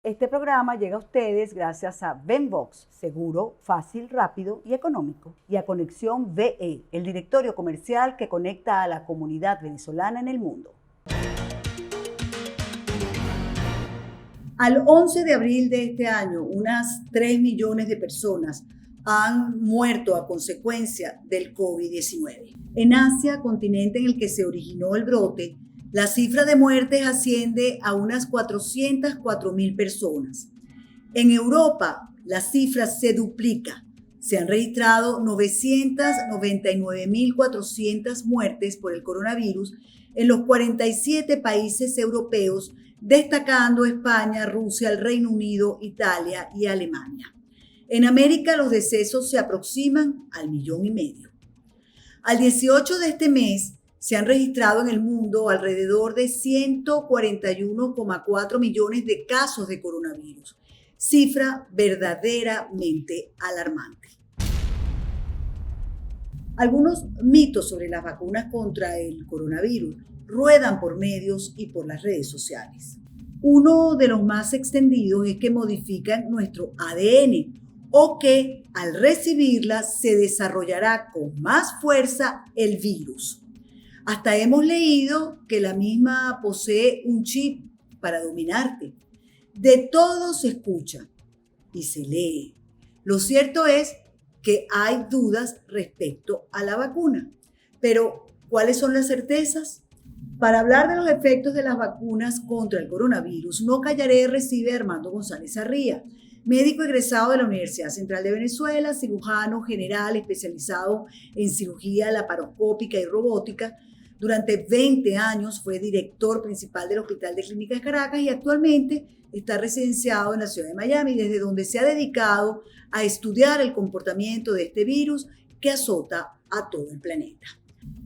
Este programa llega a ustedes gracias a Venbox, seguro, fácil, rápido y económico. Y a Conexión VE, el directorio comercial que conecta a la comunidad venezolana en el mundo. Al 11 de abril de este año, unas 3 millones de personas han muerto a consecuencia del COVID-19. En Asia, continente en el que se originó el brote, la cifra de muertes asciende a unas 404.000 personas. En Europa, la cifra se duplica. Se han registrado 999.400 muertes por el coronavirus en los 47 países europeos, destacando España, Rusia, el Reino Unido, Italia y Alemania. En América, los decesos se aproximan al 1,5 millones. Al 18 de este mes, se han registrado en el mundo alrededor de 141,4 millones de casos de coronavirus, cifra verdaderamente alarmante. Algunos mitos sobre las vacunas contra el coronavirus ruedan por medios y por las redes sociales. Uno de los más extendidos es que modifican nuestro ADN o que al recibirlas se desarrollará con más fuerza el virus. Hasta hemos leído que la misma posee un chip para dominarte. De todo se escucha y se lee. Lo cierto es que hay dudas respecto a la vacuna. Pero, ¿cuáles son las certezas? Para hablar de los efectos de las vacunas contra el coronavirus, No Callaré recibe a Armando González Arría, médico egresado de la Universidad Central de Venezuela, cirujano general especializado en cirugía laparoscópica y robótica. Durante 20 años fue director principal del Hospital de Clínicas Caracas y actualmente está residenciado en la ciudad de Miami, desde donde se ha dedicado a estudiar el comportamiento de este virus que azota a todo el planeta.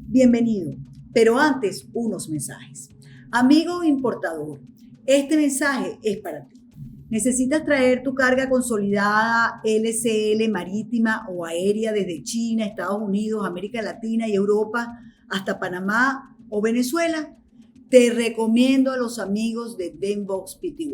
Bienvenido, pero antes unos mensajes. Amigo importador, este mensaje es para ti. ¿Necesitas traer tu carga consolidada LCL marítima o aérea desde China, Estados Unidos, América Latina y Europa hasta Panamá o Venezuela? Te recomiendo a los amigos de Venbox Pty.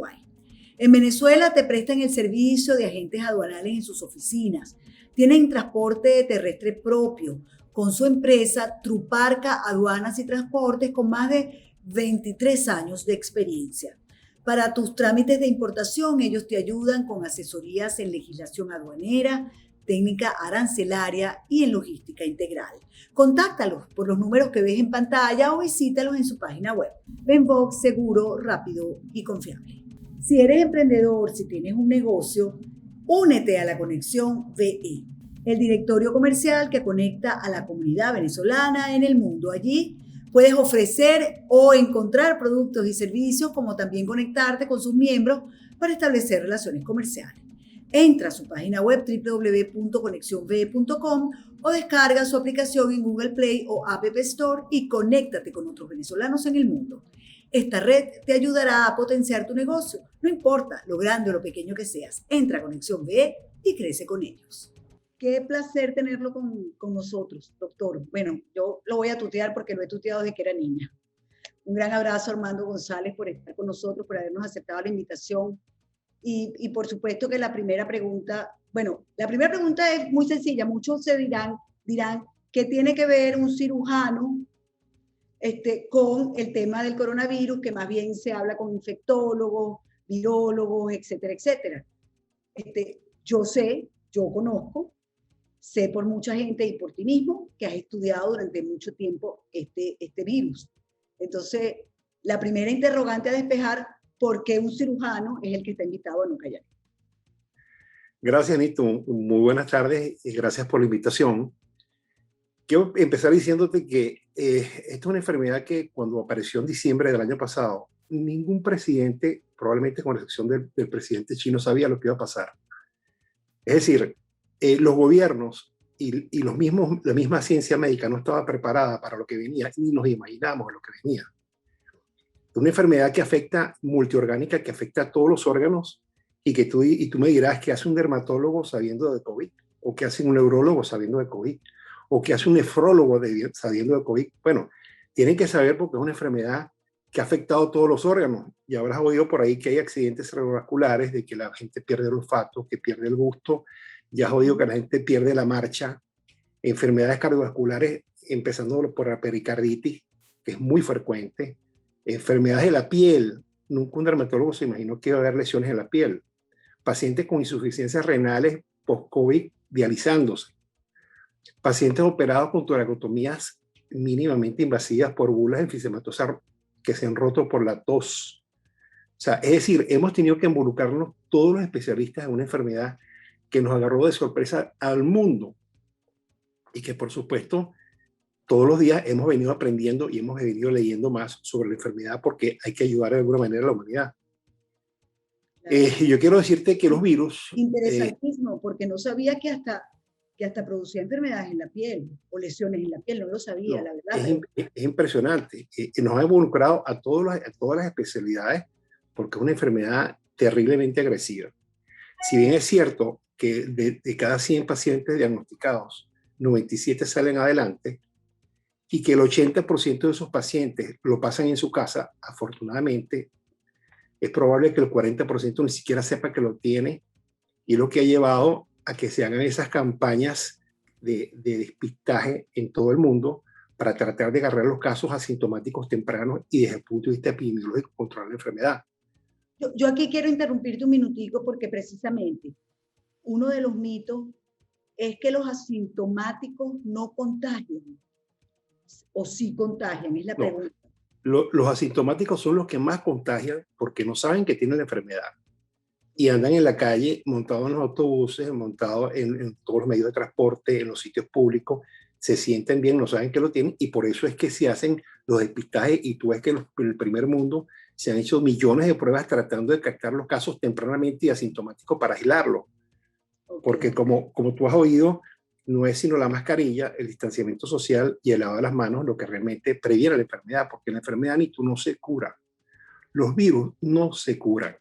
En Venezuela te prestan el servicio de agentes aduanales en sus oficinas. Tienen transporte terrestre propio con su empresa Truparca Aduanas y Transportes con más de 23 años de experiencia. Para tus trámites de importación, ellos te ayudan con asesorías en legislación aduanera, técnica arancelaria y en logística integral. Contáctalos por los números que ves en pantalla o visítalos en su página web. Venbox, seguro, rápido y confiable. Si eres emprendedor, si tienes un negocio, únete a la Conexión VE, el directorio comercial que conecta a la comunidad venezolana en el mundo. Allí puedes ofrecer o encontrar productos y servicios, como también conectarte con sus miembros para establecer relaciones comerciales. Entra a su página web www.conexionve.com o descarga su aplicación en Google Play o App Store y conéctate con otros venezolanos en el mundo. Esta red te ayudará a potenciar tu negocio, no importa lo grande o lo pequeño que seas. Entra a Conexión VE y crece con ellos. Qué placer tenerlo con nosotros, doctor. Bueno, yo lo voy a tutear porque lo he tuteado desde que era niña. Un gran abrazo, Armando González, por estar con nosotros, por habernos aceptado la invitación. Y por supuesto que la primera pregunta es muy sencilla. Muchos se dirán, ¿qué tiene que ver un cirujano con el tema del coronavirus, que más bien se habla con infectólogos, virólogos, etcétera, etcétera? Yo conozco, sé por mucha gente y por ti mismo que has estudiado durante mucho tiempo este virus. Entonces, la primera interrogante a despejar: ¿por qué un cirujano es el que está invitado a No Callar? Gracias, Nito. Muy buenas tardes y gracias por la invitación. Quiero empezar diciéndote que esta es una enfermedad que cuando apareció en diciembre del año pasado, ningún presidente, probablemente con excepción del presidente chino, sabía lo que iba a pasar. Es decir, los gobiernos y la misma ciencia médica no estaba preparada para lo que venía, ni nos imaginamos lo que venía. Una enfermedad que afecta, multiorgánica, que afecta a todos los órganos y tú me dirás qué hace un dermatólogo sabiendo de COVID, o qué hace un neurólogo sabiendo de COVID, o qué hace un nefrólogo sabiendo de COVID. Bueno, tienen que saber porque es una enfermedad que ha afectado todos los órganos. Y habrás oído por ahí que hay accidentes cerebrovasculares, de que la gente pierde el olfato, que pierde el gusto. Ya has oído que la gente pierde la marcha. Enfermedades cardiovasculares, empezando por la pericarditis, que es muy frecuente. Enfermedades de la piel. Nunca un dermatólogo se imaginó que iba a haber lesiones en la piel. Pacientes con insuficiencias renales post-COVID dializándose. Pacientes operados con toracotomías mínimamente invasivas por bulas enfisematosas que se han roto por la tos. O sea, es decir, hemos tenido que involucrarnos todos los especialistas en una enfermedad que nos agarró de sorpresa al mundo y que, por supuesto, todos los días hemos venido aprendiendo y hemos venido leyendo más sobre la enfermedad porque hay que ayudar de alguna manera a la humanidad. Yo quiero decirte que los virus... Interesantísimo, porque no sabía que hasta producía enfermedades en la piel o lesiones en la piel, no lo sabía, no, la verdad. es impresionante. Nos ha involucrado a todas las especialidades porque es una enfermedad terriblemente agresiva. Si bien es cierto que de cada 100 pacientes diagnosticados, 97 salen adelante y que el 80% de esos pacientes lo pasan en su casa, afortunadamente, es probable que el 40% ni siquiera sepa que lo tiene y lo que ha llevado a que se hagan esas campañas de despistaje en todo el mundo para tratar de agarrar los casos asintomáticos tempranos y desde el punto de vista epidemiológico controlar la enfermedad. Yo aquí quiero interrumpirte un minutico porque precisamente uno de los mitos es que los asintomáticos no contagian o sí contagian, es la pregunta. Los asintomáticos son los que más contagian porque no saben que tienen la enfermedad y andan en la calle montados en los autobuses, montados en todos los medios de transporte, en los sitios públicos, se sienten bien, no saben que lo tienen y por eso es que se hacen los despistajes y tú ves que en el primer mundo se han hecho millones de pruebas tratando de captar los casos tempranamente y asintomáticos para aislarlos. Okay. Porque como tú has oído, no es sino la mascarilla, el distanciamiento social y el lavado de las manos lo que realmente previene la enfermedad, porque la enfermedad ni tú no se cura. Los virus no se curan.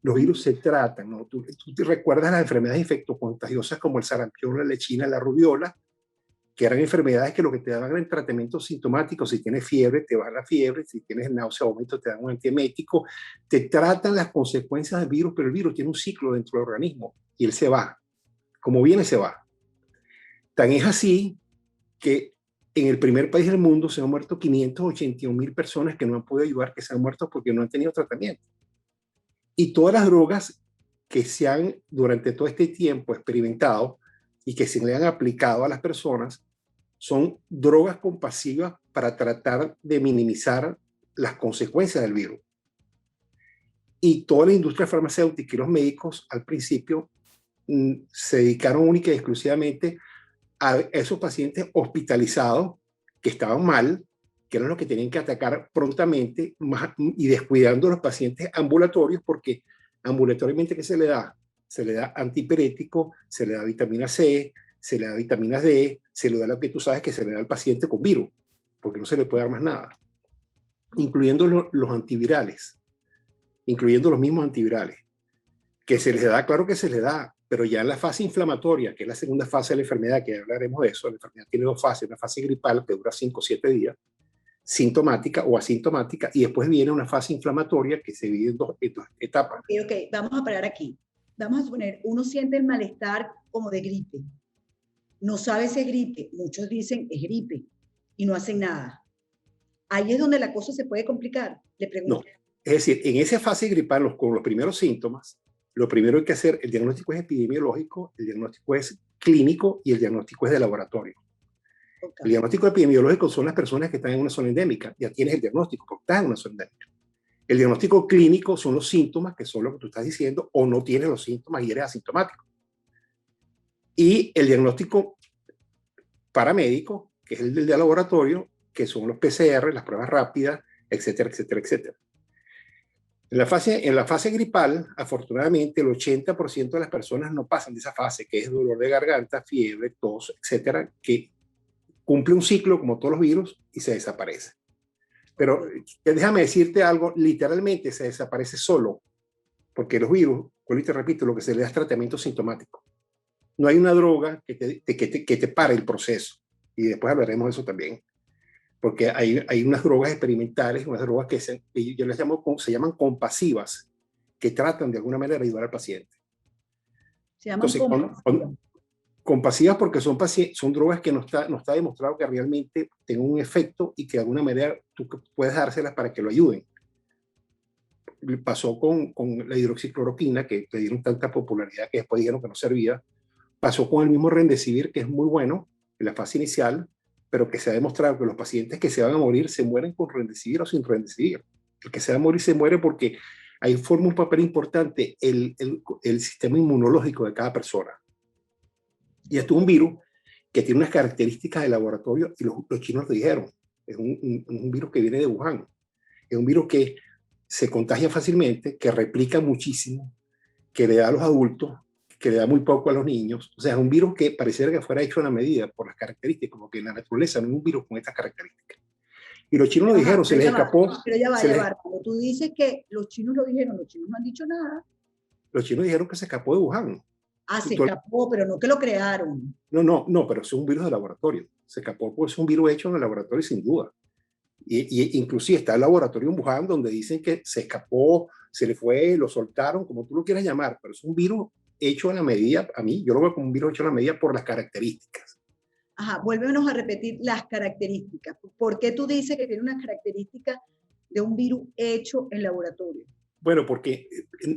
Los virus se tratan, ¿no? Tú te recuerdas las enfermedades infectocontagiosas como el sarampión, la lechina, la rubiola, que eran enfermedades que lo que te daban eran tratamientos sintomáticos. Si tienes fiebre, te baja la fiebre. Si tienes náusea o vómito, te dan un antiemético. Te tratan las consecuencias del virus, pero el virus tiene un ciclo dentro del organismo y él se va. Como viene, se va. Tan es así que en el primer país del mundo se han muerto 581,000 personas que no han podido ayudar, que se han muerto porque no han tenido tratamiento. Y todas las drogas que se han durante todo este tiempo experimentado y que se le han aplicado a las personas son drogas compasivas para tratar de minimizar las consecuencias del virus. Y toda la industria farmacéutica y los médicos al principio se dedicaron única y exclusivamente a esos pacientes hospitalizados que estaban mal, que eran los que tenían que atacar prontamente y descuidando a los pacientes ambulatorios, porque ambulatoriamente, ¿qué se le da? Se le da antipirético, se le da vitamina C, se le da vitaminas D, se le da lo que tú sabes que se le da al paciente con virus, porque no se le puede dar más nada, incluyendo los antivirales, incluyendo los mismos antivirales, que se les da, claro que se les da, pero ya en la fase inflamatoria, que es la segunda fase de la enfermedad, que hablaremos de eso, la enfermedad tiene dos fases, una fase gripal que dura 5 o 7 días, sintomática o asintomática, y después viene una fase inflamatoria que se divide en dos etapas. Ok, vamos a parar aquí. Vamos a suponer, uno siente el malestar como de gripe. No sabe si es gripe. Muchos dicen es gripe y no hacen nada. Ahí es donde la cosa se puede complicar. Le pregunto. No, es decir, en esa fase gripal, con los primeros síntomas, lo primero hay que hacer, el diagnóstico es epidemiológico, el diagnóstico es clínico y el diagnóstico es de laboratorio. Okay. El diagnóstico epidemiológico son las personas que están en una zona endémica. Ya tienes el diagnóstico porque estás en una zona endémica. El diagnóstico clínico son los síntomas, que son lo que tú estás diciendo, o no tienes los síntomas y eres asintomático. Y el diagnóstico paramédico, que es el del laboratorio, que son los PCR, las pruebas rápidas, etcétera, etcétera, etcétera. En la fase gripal, afortunadamente, el 80% de las personas no pasan de esa fase, que es dolor de garganta, fiebre, tos, etcétera, que cumple un ciclo como todos los virus y se desaparece. Pero déjame decirte algo, literalmente se desaparece solo, porque los virus, vuelvo y te repito, lo que se le da es tratamiento sintomático. No hay una droga que te pare el proceso, y después hablaremos de eso también. porque hay unas drogas experimentales, unas drogas que yo les llamo, se llaman compasivas, que tratan de alguna manera de ayudar al paciente. Se llaman Entonces, compasivas porque son drogas que no está demostrado que realmente tengan un efecto y que de alguna manera tú puedes dárselas para que lo ayuden. Pasó con la hidroxicloroquina, que le dieron tanta popularidad que después dijeron que no servía. Pasó con el mismo Remdesivir, que es muy bueno en la fase inicial, pero que se ha demostrado que los pacientes que se van a morir se mueren con Remdesivir o sin Remdesivir. El que se va a morir se muere porque ahí forma un papel importante el sistema inmunológico de cada persona. Y esto es un virus que tiene unas características de laboratorio y los chinos lo dijeron. Es un virus que viene de Wuhan. Es un virus que se contagia fácilmente, que replica muchísimo, que le da a los adultos, que le da muy poco a los niños. O sea, es un virus que pareciera que fuera hecho a la medida por las características, como que en la naturaleza no es un virus con estas características. Y los chinos lo dijeron, se les escapó. Pero ya va. Cuando tú dices que los chinos lo dijeron, los chinos no han dicho nada. Los chinos dijeron que se escapó de Wuhan. Se escapó, pero no que lo crearon. No, pero es un virus de laboratorio. Se escapó porque es un virus hecho en el laboratorio sin duda. Y inclusive está el laboratorio en Wuhan donde dicen que se escapó, se le fue, lo soltaron, como tú lo quieras llamar, pero es un virus hecho a la medida, yo lo veo como un virus hecho a la medida por las características. Ajá, vuélvenos a repetir las características. ¿Por qué tú dices que tiene unas características de un virus hecho en laboratorio? Bueno, porque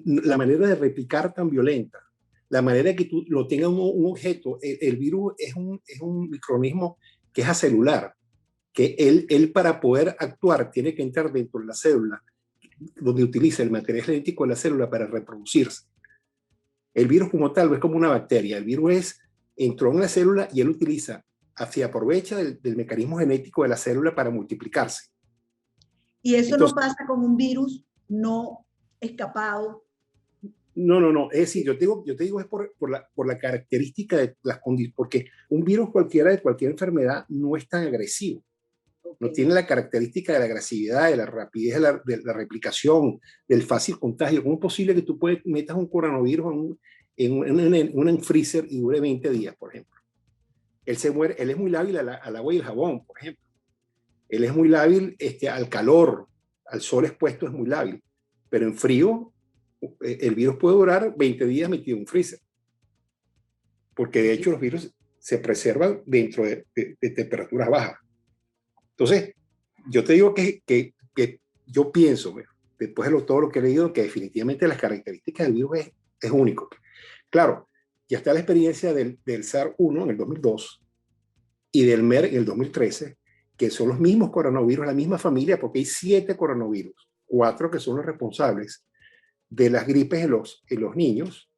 la manera de replicar tan violenta, la manera de que tú lo tengas un objeto, el virus es un microorganismo que es acelular, que él para poder actuar tiene que entrar dentro de la célula, donde utiliza el material genético de la célula para reproducirse. El virus como tal es como una bacteria. El virus entró en la célula y él se aprovecha del mecanismo genético de la célula para multiplicarse. ¿Y eso entonces, no pasa con un virus no escapado? No. Es decir, yo te digo es por la característica de las condiciones, porque un virus cualquiera de cualquier enfermedad no es tan agresivo. No tiene la característica de la agresividad, de la rapidez de la replicación, del fácil contagio. ¿Cómo es posible que tú metas un coronavirus en un freezer y dure 20 días, por ejemplo? Él se muere, él es muy lábil al agua y el jabón, por ejemplo. Él es muy lábil al calor, al sol expuesto es muy lábil. Pero en frío, el virus puede durar 20 días metido en un freezer. Porque de hecho los virus se preservan dentro de temperaturas bajas. Entonces, yo te digo que yo pienso, después de todo lo que he leído, que definitivamente las características del virus es único. Claro, ya está la experiencia del SARS-1 en el 2002 y del MERS en el 2013, que son los mismos coronavirus, la misma familia, porque hay 7 coronavirus, 4 que son los responsables de las gripes en los niños,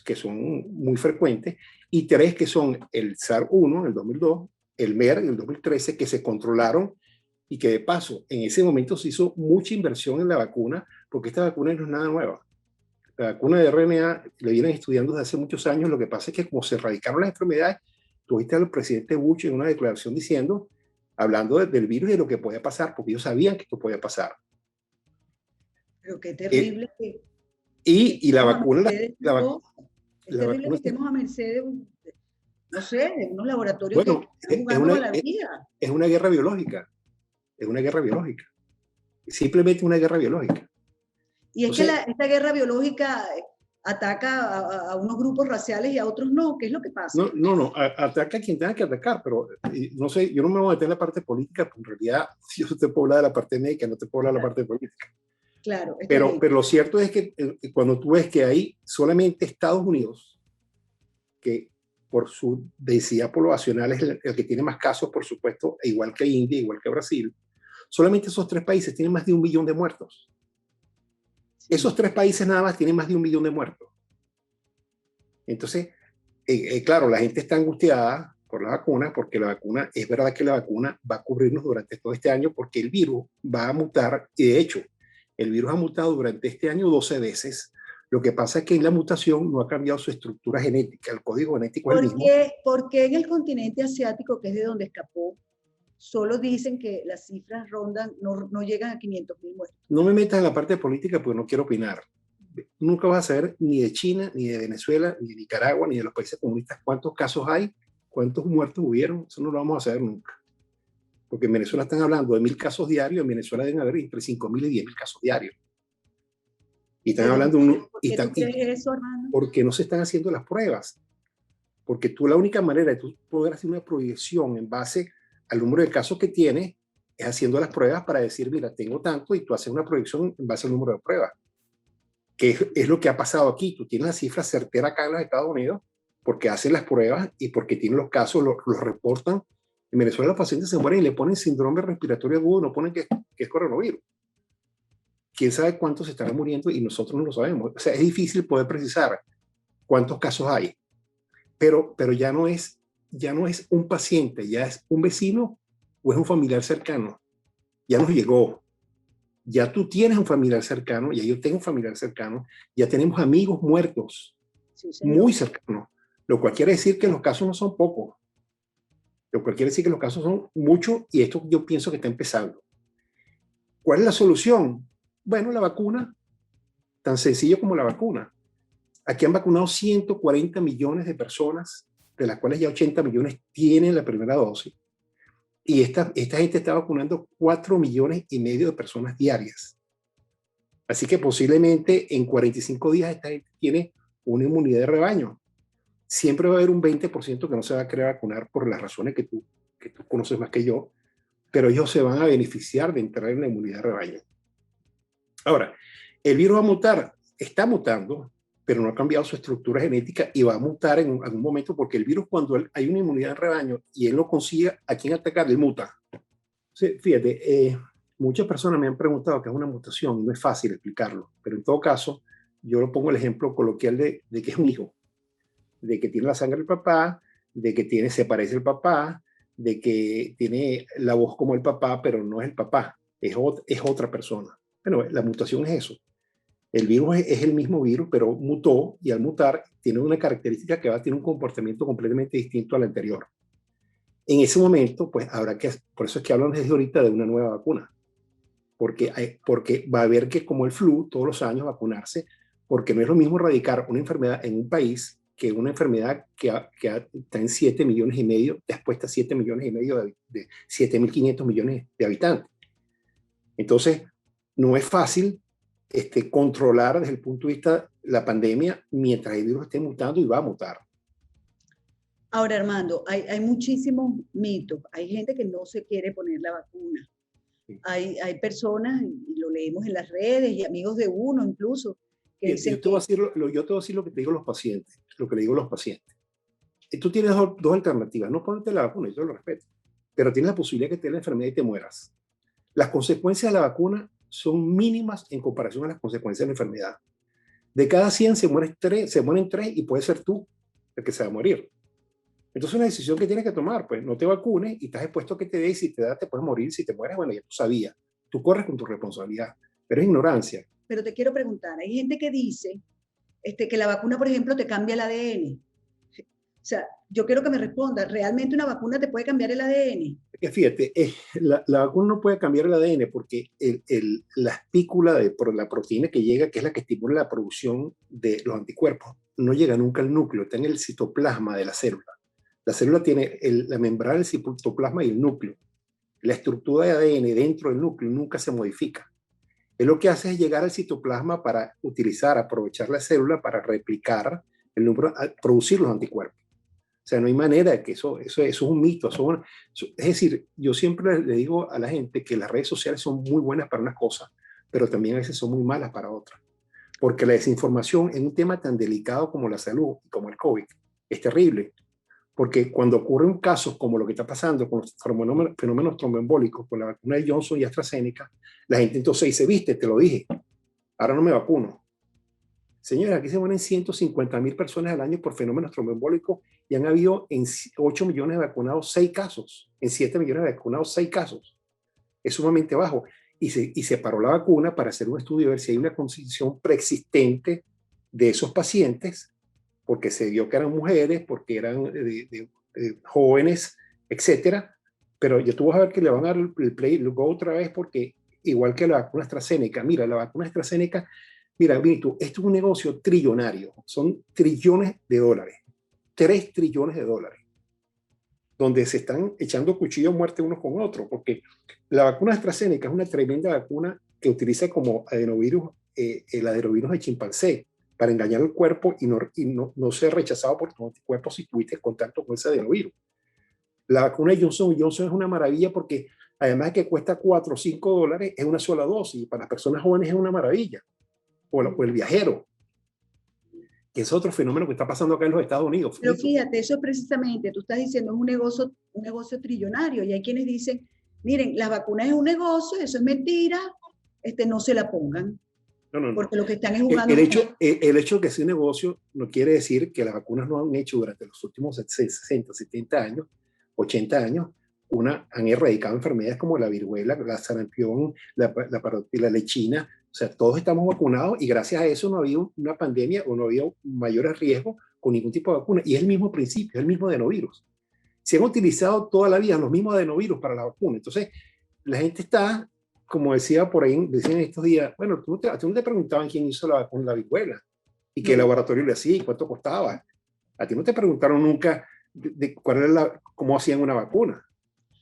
que son muy frecuentes, y 3 que son el SARS-1 en el 2002, el MERS en el 2013, que se controlaron y que de paso en ese momento se hizo mucha inversión en la vacuna, porque esta vacuna no es nada nueva. La vacuna de RNA la vienen estudiando desde hace muchos años. Lo que pasa es que como se erradicaron las enfermedades, tuviste al presidente Bush en una declaración hablando del virus y de lo que podía pasar, porque ellos sabían que esto podía pasar. Pero qué terrible que... Y la vacuna... Es terrible que estemos a merced de no sé, de unos laboratorios bueno, que están jugando a la vida. Es una guerra biológica. Es una guerra biológica. Simplemente una guerra biológica. Y es que esta guerra biológica ataca a unos grupos raciales y a otros no. ¿Qué es lo que pasa? No. Ataca a quien tenga que atacar, pero no sé, yo no me voy a meter en la parte política, porque en realidad yo te puedo hablar de la parte médica, no te puedo hablar de la parte política. Claro. Pero lo cierto es que cuando tú ves que hay solamente Estados Unidos, que por su densidad poblacional es el que tiene más casos, por supuesto, igual que India, igual que Brasil, solamente esos 3 países tienen más de 1 millón de muertos. Esos 3 países nada más tienen más de 1 millón de muertos. Entonces, claro, la gente está angustiada por la vacuna, porque la vacuna, es verdad que la vacuna va a cubrirnos durante todo este año, porque el virus va a mutar, y de hecho, el virus ha mutado durante este año 12 veces. Lo que pasa es que en la mutación no ha cambiado su estructura genética, el código genético es el mismo. ¿Por qué en el continente asiático, que es de donde escapó, solo dicen que las cifras rondan, no llegan a 500.000 muertos? No me metas en la parte política porque no quiero opinar. Nunca vas a saber ni de China, ni de Venezuela, ni de Nicaragua, ni de los países comunistas cuántos casos hay, cuántos muertos hubieron. Eso no lo vamos a saber nunca. porque en Venezuela están hablando de 1.000 casos diarios, en Venezuela deben haber entre 5.000 y 10.000 casos diarios. Y están hablando ¿Por qué tú crees eso, Armando? porque no se están haciendo las pruebas. Porque tú la única manera de tú poder hacer una proyección en base al número de casos que tienes es haciendo las pruebas para decir, mira, tengo tanto, y tú haces una proyección en base al número de pruebas. Que es lo que ha pasado aquí. Tú tienes la cifra certera acá en los Estados Unidos porque hacen las pruebas y porque tienen los casos, los reportan. En Venezuela los pacientes se mueren y le ponen síndrome respiratorio agudo, no ponen que es coronavirus. ¿Quién sabe cuántos se estarán muriendo? Y nosotros no lo sabemos. O sea, es difícil poder precisar cuántos casos hay. Pero ya no es un paciente, ya es un vecino o es un familiar cercano. Ya nos llegó. Ya tú tienes un familiar cercano, ya yo tengo un familiar cercano, ya tenemos amigos muertos, sí, muy cercanos. Lo cual quiere decir que los casos no son pocos. Lo cual quiere decir que los casos son muchos y esto yo pienso que está empezando. ¿Cuál es la solución? Bueno, la vacuna, tan sencillo como la vacuna. Aquí han vacunado 140 millones de personas, de las cuales ya 80 millones tienen la primera dosis. Y esta gente está vacunando 4,5 millones de personas diarias. Así que posiblemente en 45 días esta gente tiene una inmunidad de rebaño. Siempre va a haber un 20% que no se va a querer vacunar por las razones que tú conoces más que yo, pero ellos se van a beneficiar de entrar en la inmunidad de rebaño. Ahora, el virus va a mutar, está mutando, pero no ha cambiado su estructura genética y va a mutar en algún momento porque el virus, cuando hay una inmunidad de rebaño y él no consigue a quién atacar, él muta. Sí, fíjate, muchas personas me han preguntado qué es una mutación, no es fácil explicarlo, pero en todo caso, yo lo pongo el ejemplo coloquial de que es un hijo, de que tiene la sangre del papá, de que se parece al papá, de que tiene la voz como el papá, pero no es el papá, es otra persona. Bueno, la mutación es eso. El virus es el mismo virus, pero mutó y al mutar tiene una característica que va a tener un comportamiento completamente distinto al anterior. En ese momento, pues por eso es que hablan desde ahorita de una nueva vacuna, porque va a haber que, como el flu, todos los años vacunarse, porque no es lo mismo erradicar una enfermedad en un país que una enfermedad que está en 7,5 millones, después está 7,5 millones de 7.500 millones de habitantes. Entonces, no es fácil controlar desde el punto de vista de la pandemia mientras el virus esté mutando y va a mutar. Ahora, Armando, hay muchísimos mitos. Hay gente que no se quiere poner la vacuna. Sí. Hay personas, y lo leemos en las redes, y amigos de uno incluso, que dicen yo te voy a decir lo que te digo a los pacientes, lo que le digo a los pacientes. Tú tienes dos alternativas. No ponerte la vacuna, yo lo respeto, pero tienes la posibilidad de que te dé la enfermedad y te mueras. Las consecuencias de la vacuna son mínimas en comparación a las consecuencias de la enfermedad. De cada 100 se mueren 3 y puede ser tú el que se va a morir. Entonces, una decisión que tienes que tomar, pues no te vacunes y estás expuesto a que te dé, y si te da te puedes morir, si te mueres, bueno, ya tú sabías. Tú corres con tu responsabilidad, pero es ignorancia. Pero te quiero preguntar, hay gente que dice que la vacuna, por ejemplo, te cambia el ADN. O sea, yo quiero que me responda, ¿realmente una vacuna te puede cambiar el ADN? Fíjate, la vacuna no puede cambiar el ADN porque la espícula por la proteína que llega, que es la que estimula la producción de los anticuerpos, no llega nunca al núcleo, está en el citoplasma de la célula. La célula tiene la membrana, el citoplasma y el núcleo. La estructura de ADN dentro del núcleo nunca se modifica. Es lo que hace es llegar al citoplasma para aprovechar la célula para replicar el número, producir los anticuerpos. O sea, no hay manera de que eso es un mito. Es decir, yo siempre le digo a la gente que las redes sociales son muy buenas para unas cosas, pero también a veces son muy malas para otras. Porque la desinformación en un tema tan delicado como la salud, como el COVID, es terrible. Porque cuando ocurren casos como lo que está pasando con los fenómenos tromboembólicos, con la vacuna de Johnson y AstraZeneca, la gente entonces dice, viste, te lo dije, ahora no me vacuno. Señores, aquí se mueren 150,000 personas al año por fenómenos tromboembólicos y han habido en 8 millones de vacunados 6 casos, en 7 millones de vacunados 6 casos. Es sumamente bajo. Y se paró la vacuna para hacer un estudio y ver si hay una condición preexistente de esos pacientes, porque se vio que eran mujeres, porque eran jóvenes, etcétera. Pero ya tú vas a ver que le van a dar el play, el go otra vez, porque igual que la vacuna AstraZeneca, mira, la vacuna AstraZeneca, mira, Vito, esto es un negocio trillonario, son trillones de dólares, 3 trillones de dólares. donde se están echando cuchillo a muerte unos con otros, porque la vacuna AstraZeneca es una tremenda vacuna que utiliza como adenovirus, el adenovirus de chimpancé, para engañar al cuerpo y no ser rechazado por tu anticuerpo si tuviste contacto con ese adenovirus. La vacuna de Johnson Johnson es una maravilla porque además de que cuesta $4 o $5, es una sola dosis, y para las personas jóvenes es una maravilla, o el viajero, que es otro fenómeno que está pasando acá en los Estados Unidos. Pero fíjate, eso precisamente, tú estás diciendo, es un negocio trillonario, y hay quienes dicen, miren, las vacunas es un negocio, eso es mentira, no se la pongan, No, no, no. porque lo que están es El, jugando. el hecho, el hecho de que sea un negocio no quiere decir que las vacunas no han hecho durante los últimos 60, 70 años, 80 años, han erradicado enfermedades como la viruela, la sarampión, la lechina. O sea, todos estamos vacunados y gracias a eso no ha habido una pandemia o no ha habido mayores riesgos con ningún tipo de vacuna. Y es el mismo principio, es el mismo adenovirus. Se han utilizado toda la vida los mismos adenovirus para la vacuna. Entonces, la gente está, como decía por ahí, decían estos días, bueno, a ti no te preguntaban quién hizo la vacuna, la viruela, y qué laboratorio le hacía y cuánto costaba. A ti no te preguntaron nunca de cuál era cómo hacían una vacuna.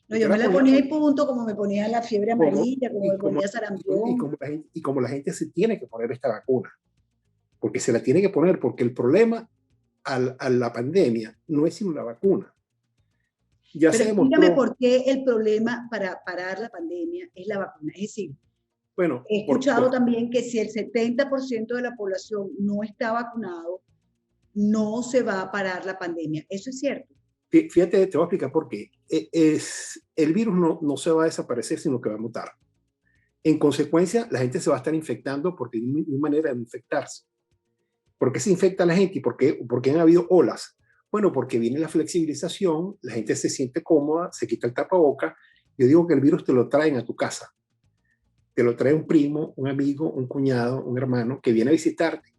No, yo me la ponía y punto, como me ponía la fiebre amarilla, como me ponía sarampión. Y como la gente se tiene que poner esta vacuna, porque se la tiene que poner, porque el problema a la pandemia no es sino la vacuna. Ya pero se demostró. Dígame por qué el problema para parar la pandemia es la vacuna. Es decir, bueno, he escuchado también que si el 70% de la población no está vacunado, no se va a parar la pandemia. ¿Eso es cierto? Fíjate, te voy a explicar por qué. El virus no se va a desaparecer, sino que va a mutar. En consecuencia, la gente se va a estar infectando porque hay una manera de infectarse. ¿Por qué se infecta la gente y por qué han habido olas? Bueno, porque viene la flexibilización, la gente se siente cómoda, se quita el tapaboca. Yo digo que el virus te lo traen a tu casa. Te lo trae un primo, un amigo, un cuñado, un hermano que viene a visitarte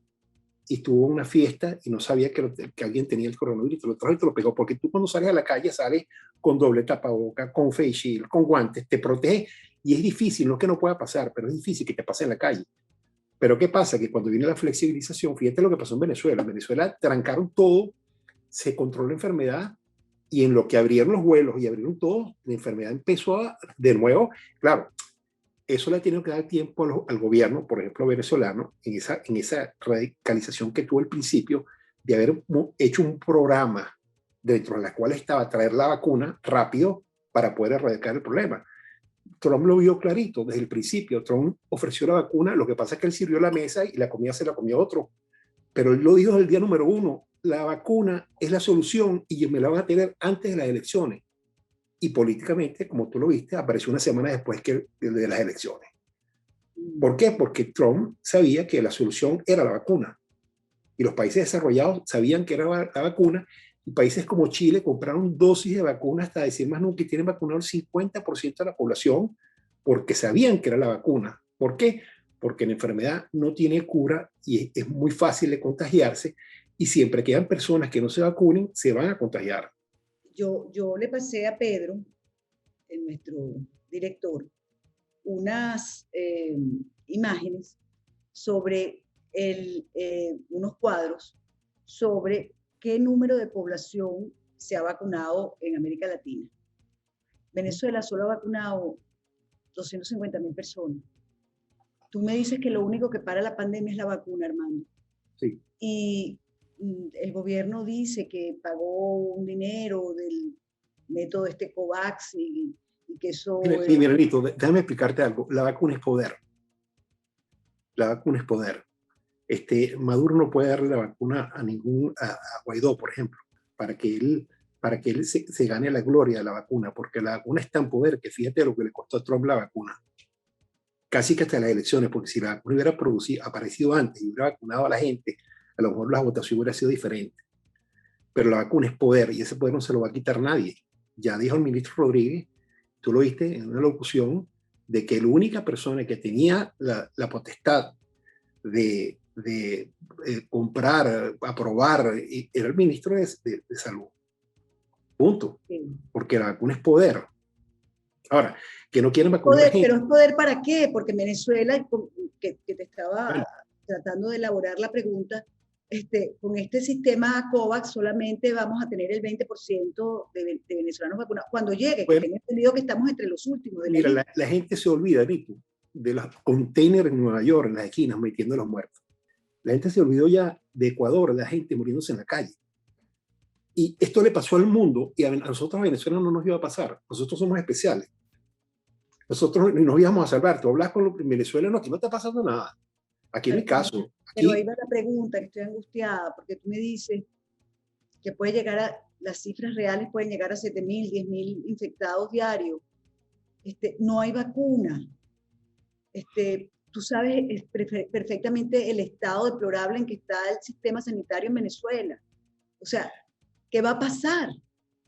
y estuvo en una fiesta y no sabía que alguien tenía el coronavirus, te lo trajo y te lo pegó, porque tú cuando sales a la calle sales con doble tapaboca, con face shield, con guantes, te protege y es difícil, no es que no pueda pasar, pero es difícil que te pase en la calle. Pero ¿qué pasa? Que cuando viene la flexibilización, fíjate lo que pasó en Venezuela. En Venezuela trancaron todo, se controló la enfermedad y en lo que abrieron los vuelos y abrieron todo, la enfermedad empezó de nuevo, claro. Eso le ha tenido que dar tiempo al gobierno, por ejemplo, venezolano, en esa radicalización que tuvo al principio de haber hecho un programa dentro de la cual estaba traer la vacuna rápido para poder erradicar el problema. Trump lo vio clarito desde el principio. Trump ofreció la vacuna, lo que pasa es que él sirvió la mesa y la comida se la comió otro. Pero él lo dijo desde el día número 1, la vacuna es la solución y me la van a tener antes de las elecciones. Y políticamente, como tú lo viste, apareció una semana después de las elecciones. ¿Por qué? Porque Trump sabía que la solución era la vacuna. Y los países desarrollados sabían que era la vacuna. Y países como Chile compraron dosis de vacuna hasta decir más nunca, que tienen vacunado el 50% de la población porque sabían que era la vacuna. ¿Por qué? Porque la enfermedad no tiene cura y es muy fácil de contagiarse. Y siempre quedan personas que no se vacunen, se van a contagiar. Yo le pasé a Pedro, nuestro director, unas imágenes sobre unos cuadros sobre qué número de población se ha vacunado en América Latina. Venezuela solo ha vacunado 250,000 personas. Tú me dices que lo único que para la pandemia es la vacuna, Armando. Sí. Y el gobierno dice que pagó un dinero del método COVAX y que eso... Mira, Nito, déjame explicarte algo. La vacuna es poder. La vacuna es poder. Maduro no puede darle la vacuna a Guaidó, por ejemplo, para que él se gane la gloria de la vacuna, porque la vacuna es tan poder que fíjate lo que le costó a Trump la vacuna. Casi que hasta las elecciones, porque si la vacuna hubiera aparecido antes y hubiera vacunado a la gente, a lo mejor la votación hubiera sido diferente. Pero la vacuna es poder y ese poder no se lo va a quitar nadie. Ya dijo el ministro Rodríguez, tú lo viste en una locución, de que la única persona que tenía la potestad de comprar, aprobar, era el ministro de Salud. Punto. Sí. Porque la vacuna es poder. Ahora, que no quieren vacunar poder, a la gente. Pero es poder para qué? Porque en Venezuela, que te estaba tratando de elaborar la pregunta, con este sistema COVAX solamente vamos a tener el 20% de venezolanos vacunados. Cuando llegue, Bueno, que tengo entendido que estamos entre los últimos de la mira, lista. la gente se olvida, Nico, de los containers en Nueva York, en las esquinas, metiendo a los muertos. La gente se olvidó ya de Ecuador, de la gente muriéndose en la calle. Y esto le pasó al mundo y a nosotros a Venezuela no nos iba a pasar. Nosotros somos especiales. Nosotros nos íbamos a salvar. Tú hablas con los venezolanos, aquí no está pasando nada. Aquí en mi caso. Pero Aquí, ahí va la pregunta, que estoy angustiada, porque tú me dices que puede llegar las cifras reales pueden llegar a 7.000, 10.000 infectados diarios. No hay vacuna. Tú sabes perfectamente el estado deplorable en que está el sistema sanitario en Venezuela. O sea, ¿qué va a pasar?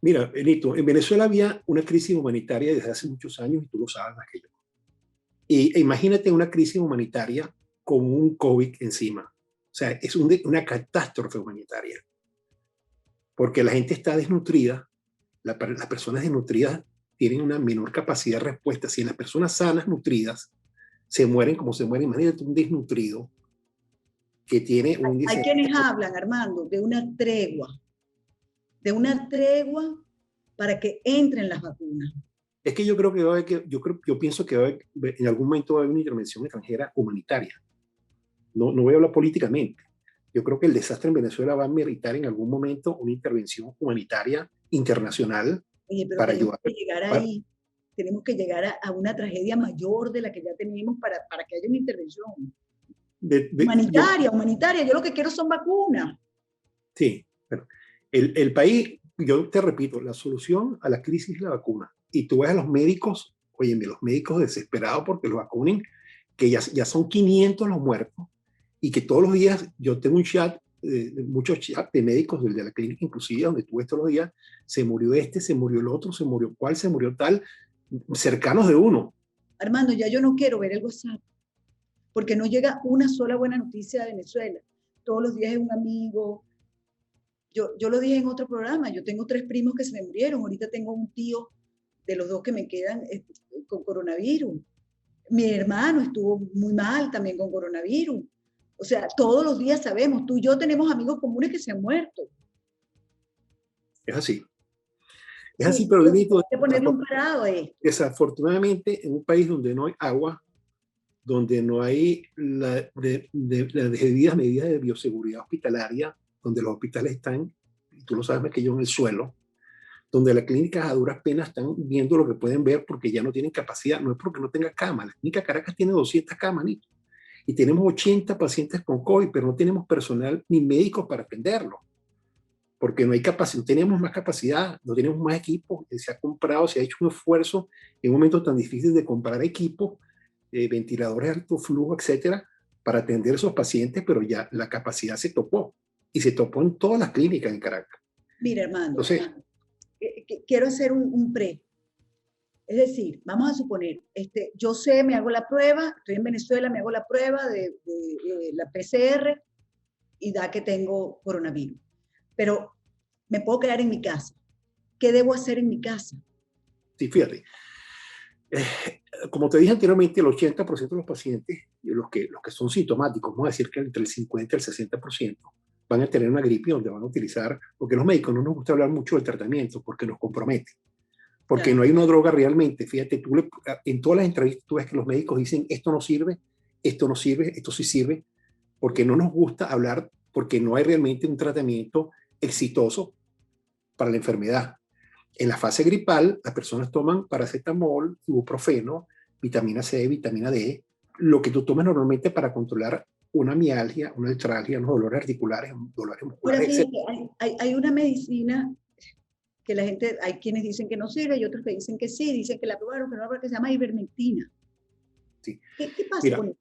mira, Benito, en Venezuela había una crisis humanitaria desde hace muchos años y tú lo sabes más que yo. Y imagínate una crisis humanitaria con un COVID encima. O sea, es una catástrofe humanitaria. Porque la gente está desnutrida, las personas desnutridas tienen una menor capacidad de respuesta. Si las personas sanas, nutridas, se mueren como se mueren, imagínate un desnutrido que tiene un Hay índice... quienes hablan, Armando, de una tregua para que entren las vacunas. Es que yo creo que va a haber yo pienso que va a haber, en algún momento va a haber una intervención extranjera humanitaria. No voy a hablar políticamente. Yo creo que el desastre en Venezuela va a meritar en algún momento una intervención humanitaria internacional. Oye, pero Para tenemos ayudar. que llegar ahí, tenemos que llegar a una tragedia mayor de la que ya tenemos para que haya una intervención. Humanitaria. Yo lo que quiero son vacunas. Sí, bueno, el país, yo te repito, la solución a la crisis es la vacuna. Y tú ves a los médicos, oye, los médicos desesperados porque los vacunen, que ya son 500 los muertos, y que todos los días yo tengo un chat, muchos chats de médicos de la clínica inclusive, donde tú ves todos los días, se murió este, se murió el otro, se murió cuál, se murió tal, cercanos de uno. Armando, ya yo no quiero ver el WhatsApp, porque no llega una sola buena noticia de Venezuela. Todos los días es un amigo. Yo lo dije en otro programa, yo tengo 3 primos que se me murieron, ahorita tengo un tío de los 2 que me quedan con coronavirus. Mi hermano estuvo muy mal también con coronavirus. O sea, todos los días sabemos, tú y yo tenemos amigos comunes que se han muerto. Es así. Es Sí, así, pero hay que ponerle un parado a esto. Desafortunadamente, en un país donde no hay agua, donde no hay las debidas medidas de bioseguridad hospitalaria, donde los hospitales están, y tú lo sabes más que yo, en el suelo, donde las clínicas a duras penas están viendo lo que pueden ver porque ya no tienen capacidad, no es porque no tenga cama, la clínica Caracas tiene 200 camas, y tenemos 80 pacientes con COVID, pero no tenemos personal ni médicos para atenderlo, porque no hay capacidad, no tenemos más capacidad, no tenemos más equipos, se ha comprado, se ha hecho un esfuerzo en un momento tan difícil de comprar equipos, ventiladores de alto flujo, etcétera, para atender a esos pacientes, pero ya la capacidad se topó, y se topó en todas las clínicas en Caracas. Mira, hermano, Entonces, quiero hacer un pre. Es decir, vamos a suponer, yo sé, me hago la prueba, estoy en Venezuela, me hago la prueba de la PCR y da que tengo coronavirus. Pero me puedo quedar en mi casa. ¿Qué debo hacer en mi casa? sí, fíjate. Como te dije anteriormente, el 80% de los pacientes, los que son sintomáticos, vamos a decir que entre el 50 y el 60%, van a tener una gripe donde van a utilizar, porque los médicos no nos gusta hablar mucho del tratamiento porque nos compromete, porque claro, no hay una droga realmente. Fíjate, en todas las entrevistas tú ves que los médicos dicen esto no sirve, esto sí sirve, porque no nos gusta hablar, porque no hay realmente un tratamiento exitoso para la enfermedad. En la fase gripal, las personas toman paracetamol, ibuprofeno, vitamina C, vitamina D, lo que tú tomas normalmente para controlar una mialgia, una artralgia, unos dolores articulares, dolores musculares. Ahora, fíjate, hay una medicina que la gente, hay quienes dicen que no sirve y otros que dicen que sí, dicen que la probaron, que no, porque se llama ivermectina. Sí. ¿Qué pasa Mira, con eso?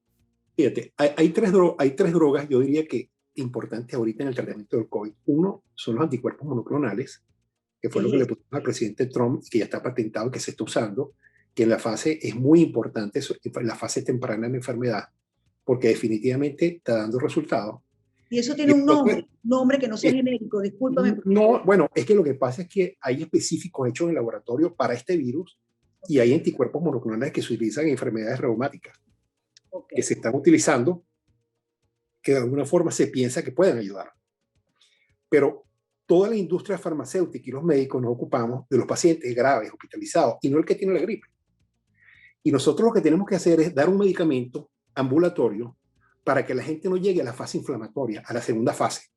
Fíjate, hay tres drogas, yo diría que importantes ahorita en el tratamiento del COVID. Uno son los anticuerpos monoclonales, que fue lo que le puso al presidente Trump, que ya está patentado, que se está usando, que en la fase es muy importante, en la fase temprana de la enfermedad, porque definitivamente está dando resultados. Y eso tiene un nombre que no sea genérico, discúlpame. No, bueno, es que lo que pasa es que hay específicos hechos en el laboratorio para este virus, y hay anticuerpos monoclonales que se utilizan en enfermedades reumáticas, que se están utilizando que de alguna forma se piensa que pueden ayudar. Pero toda la industria farmacéutica y los médicos nos ocupamos de los pacientes graves, hospitalizados, y no el que tiene la gripe. Y nosotros lo que tenemos que hacer es dar un medicamento ambulatorio para que la gente no llegue a la fase inflamatoria, a la segunda fase.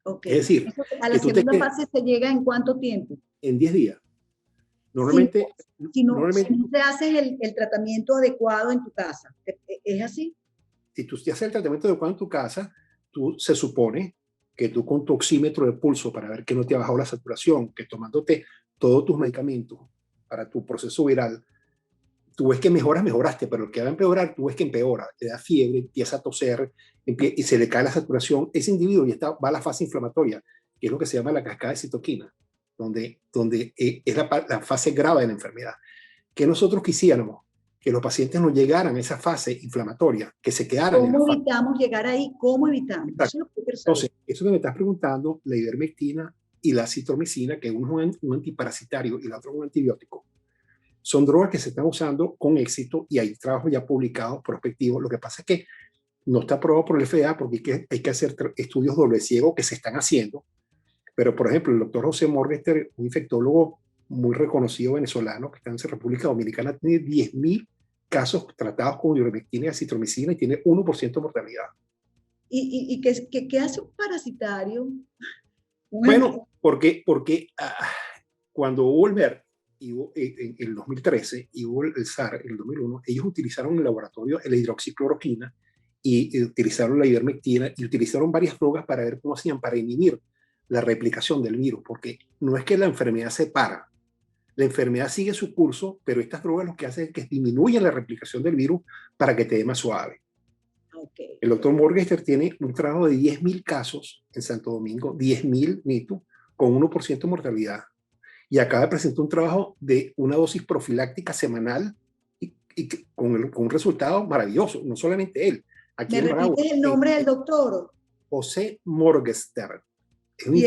Ok. Es decir, ¿A la segunda fase se llega en cuánto tiempo? En 10 días. Normalmente, si no te haces el tratamiento adecuado en tu casa, ¿es así? Si tú te haces el tratamiento adecuado en tu casa, se supone que tú con tu oxímetro de pulso para ver que no te ha bajado la saturación, que tomándote todos tus medicamentos para tu proceso viral, tú ves que mejoraste, pero el que va a empeorar, tú ves que empeora, te da fiebre, empieza a toser y se le cae la saturación. Ese individuo ya va a la fase inflamatoria, que es lo que se llama la cascada de citoquina, donde es la fase grave de la enfermedad. Que nosotros quisiéramos que los pacientes no llegaran a esa fase inflamatoria, que se quedaran en la fase. ¿Cómo evitamos llegar ahí? ¿Cómo evitamos? Eso es lo que quiero saber. Entonces, eso que me estás preguntando, la ivermectina y la citromicina, que uno es un antiparasitario y la otra es un antibiótico, son drogas que se están usando con éxito y hay trabajos ya publicados, prospectivos. Lo que pasa es que no está aprobado por el FDA porque hay que hacer estudios doble ciego que se están haciendo. Pero, por ejemplo, el doctor José Morgester, un infectólogo muy reconocido venezolano que está en República Dominicana, tiene 10.000 casos tratados con ivermectina y acitromicina y tiene 1% de mortalidad. ¿Y qué hace un parasitario? Bueno, porque cuando hubo el MERS, en el 2013 y hubo el SARS en el 2001, ellos utilizaron en el laboratorio la hidroxicloroquina y utilizaron la ivermectina y utilizaron varias drogas para ver cómo hacían para inhibir la replicación del virus, porque no es que la enfermedad se para, la enfermedad sigue su curso, pero estas drogas lo que hacen es que disminuyen la replicación del virus para que te dé más suave. Okay. El doctor Morgester tiene un trabajo de 10.000 casos en Santo Domingo, 10.000 NITU, con 1% de mortalidad. Y acaba de presentar un trabajo de una dosis profiláctica semanal y con un resultado maravilloso. No solamente él. Aquí ¿me repites el nombre del doctor? José Morgester. ¿Y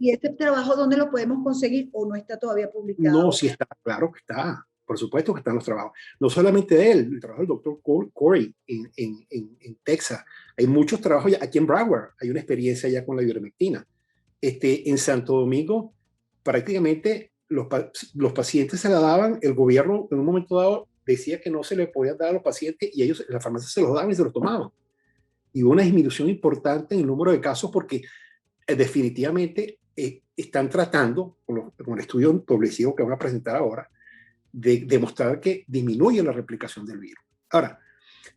ese trabajo dónde lo podemos conseguir o no está todavía publicado? No, sí está, claro que está. Por supuesto que están los trabajos. No solamente de él, el trabajo del doctor Corey en Texas. Hay muchos trabajos ya. Aquí en Broward hay una experiencia ya con la ivermectina. En Santo Domingo, prácticamente los pacientes se la daban, el gobierno en un momento dado decía que no se le podía dar a los pacientes y ellos en la farmacia se los daban y se los tomaban. Y hubo una disminución importante en el número de casos porque definitivamente están tratando, con el estudio doble-ciego que van a presentar ahora, de demostrar que disminuye la replicación del virus. Ahora,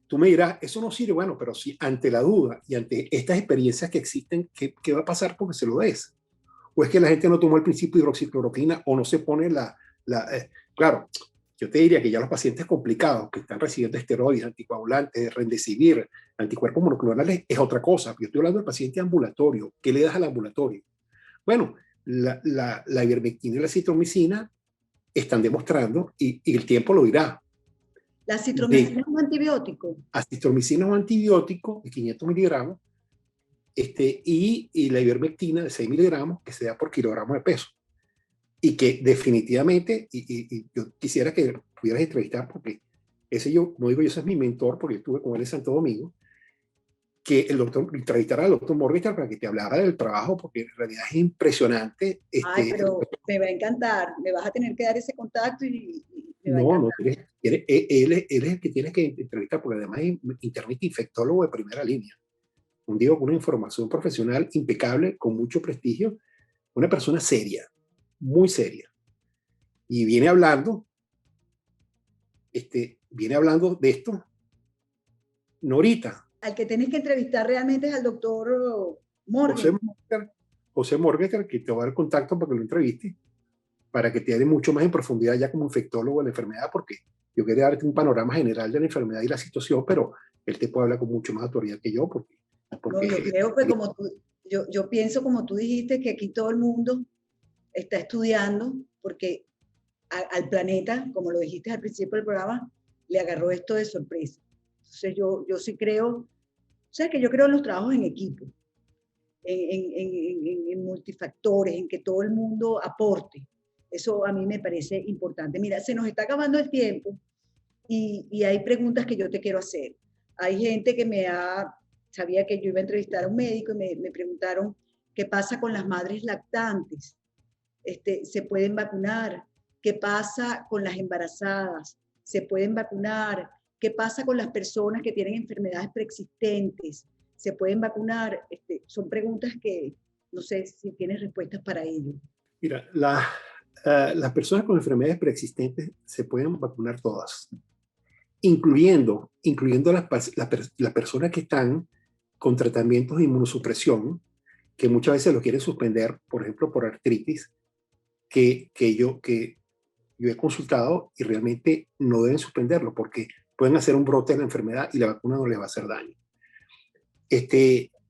tú me dirás, eso no sirve, bueno, pero si ante la duda y ante estas experiencias que existen, ¿qué va a pasar porque se lo des? ¿O es que la gente no tomó el principio de hidroxicloroquina o no se pone claro, yo te diría que ya los pacientes complicados que están recibiendo esteroides, anticoagulantes, remdesivir, anticuerpos monoclonales, es otra cosa. Yo estoy hablando del paciente ambulatorio. ¿Qué le das al ambulatorio? Bueno, la ivermectina y la citromicina están demostrando, y el tiempo lo dirá. ¿La citromicina es un antibiótico? La citromicina es un antibiótico de 500 miligramos y la ivermectina de 6 miligramos que se da por kilogramo de peso. Y que definitivamente, y yo quisiera que pudieras entrevistar, porque como digo yo, ese es mi mentor, porque estuve con él en Santo Domingo, que el doctor entrevistara al doctor Morgester para que te hablara del trabajo, porque en realidad es impresionante. Ay, pero me va a encantar, me vas a tener que dar ese contacto y me va a encantar. No, él es el que tienes que entrevistar, porque además es internista infectólogo de primera línea. Un digo con una información profesional impecable, con mucho prestigio, una persona seria, muy seria. Y viene hablando de esto, no ahorita. Al que tienes que entrevistar realmente es al doctor Morgester. José Morgester, que te va a dar contacto para que lo entreviste, para que te hable mucho más en profundidad ya como infectólogo de la enfermedad, porque yo quería darte un panorama general de la enfermedad y la situación, pero él te puede hablar con mucho más autoridad que yo, porque no, yo creo que como tú, yo pienso como tú dijiste, que aquí todo el mundo está estudiando, porque al planeta, como lo dijiste al principio del programa, le agarró esto de sorpresa. Entonces yo sí creo, o sea, que yo creo en los trabajos en equipo, en multifactores, en que todo el mundo aporte. Eso a mí me parece importante. Mira, se nos está acabando el tiempo y hay preguntas que yo te quiero hacer. Hay gente que me ha sabía que yo iba a entrevistar a un médico y me preguntaron qué pasa con las madres lactantes. ¿Se pueden vacunar? ¿Qué pasa con las embarazadas? ¿Se pueden vacunar? ¿Qué pasa con las personas que tienen enfermedades preexistentes? ¿Se pueden vacunar? Son preguntas que no sé si tienes respuestas para ello. Mira, las personas con enfermedades preexistentes se pueden vacunar todas, incluyendo las personas que están con tratamientos de inmunosupresión, que muchas veces lo quieren suspender, por ejemplo, por artritis, que yo he consultado y realmente no deben suspenderlo porque pueden hacer un brote de la enfermedad y la vacuna no les va a hacer daño.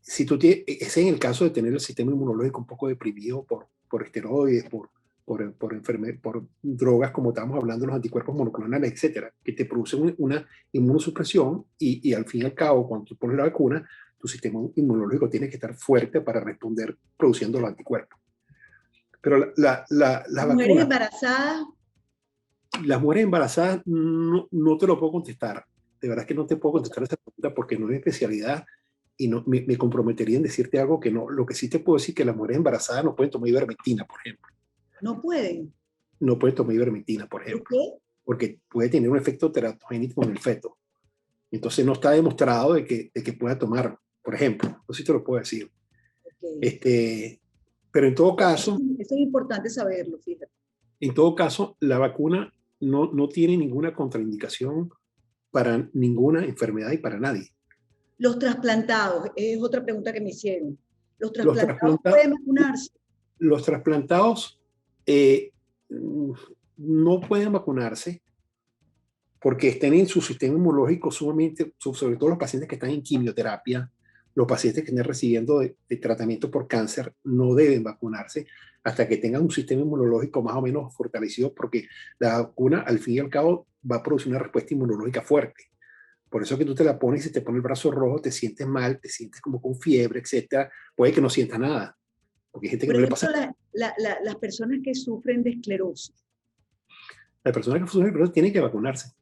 Si tú tienes, ese es el caso de tener el sistema inmunológico un poco deprimido por esteroides, por drogas, como estábamos hablando, los anticuerpos monoclonales, etcétera, que te producen una inmunosupresión y al fin y al cabo, cuando tú pones la vacuna, tu sistema inmunológico tiene que estar fuerte para responder produciendo los anticuerpos. Pero la Mujeres vacuna, embarazadas. las mujeres embarazadas, no te lo puedo contestar. De verdad que no te puedo contestar esa pregunta porque no es mi especialidad y no, me comprometería en decirte algo que no. Lo que sí te puedo decir es que las mujeres embarazadas no pueden tomar ivermectina, por ejemplo. No pueden. No pueden tomar ivermectina, por ejemplo, ¿Por qué? porque puede tener un efecto teratogénico en el feto. Entonces no está demostrado de que pueda tomar, por ejemplo. Eso sí te lo puedo decir. Okay. Pero en todo caso, eso es importante saberlo, fíjate. En todo caso, la vacuna no tiene ninguna contraindicación para ninguna enfermedad y para nadie. Los trasplantados, es otra pregunta que me hicieron. ¿Los Los trasplantados trasplantados, pueden vacunarse? los trasplantados no pueden vacunarse porque estén en su sistema inmunológico sumamente, sobre todo los pacientes que están en quimioterapia, los pacientes que están recibiendo de tratamiento por cáncer, no deben vacunarse hasta que tengan un sistema inmunológico más o menos fortalecido, porque la vacuna, al fin y al cabo, va a producir una respuesta inmunológica fuerte. Por eso que tú te la pones y se te pone el brazo rojo, te sientes mal, te sientes como con fiebre, etcétera. Puede que no sientas nada, porque hay gente que Por no le ejemplo, pasa. las personas que sufren de esclerosis. La persona que sufre de esclerosis tiene que vacunarse.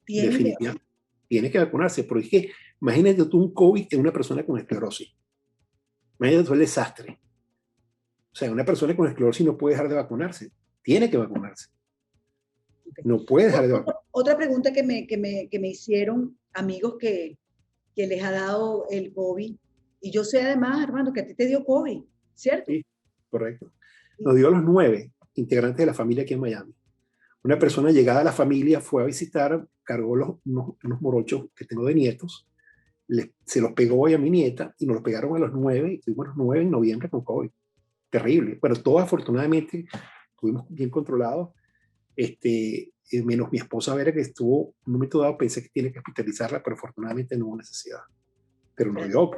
Tienen que... Definitivamente. Tiene que vacunarse, porque es que imagínate tú un COVID en una persona con esclerosis. Imagínate tú el desastre. O sea, una persona con esclerosis no puede dejar de vacunarse. Tiene que vacunarse. No puede dejar de vacunarse. Otra pregunta que me hicieron amigos que les ha dado el COVID. Y yo sé además, Armando, que a ti te dio COVID, ¿cierto? Sí, correcto. Nos dio a los 9 integrantes de la familia aquí en Miami. Una persona llegada a la familia fue a visitar, cargó unos morochos que tengo de nietos, se los pegó hoy a mi nieta y nos los pegaron a los 9 y tuvimos los 9 en noviembre con COVID. Terrible. Bueno, todos afortunadamente estuvimos bien controlados, menos mi esposa Vera, que estuvo, en un momento dado pensé que tiene que hospitalizarla, pero afortunadamente no hubo necesidad. Pero no dio.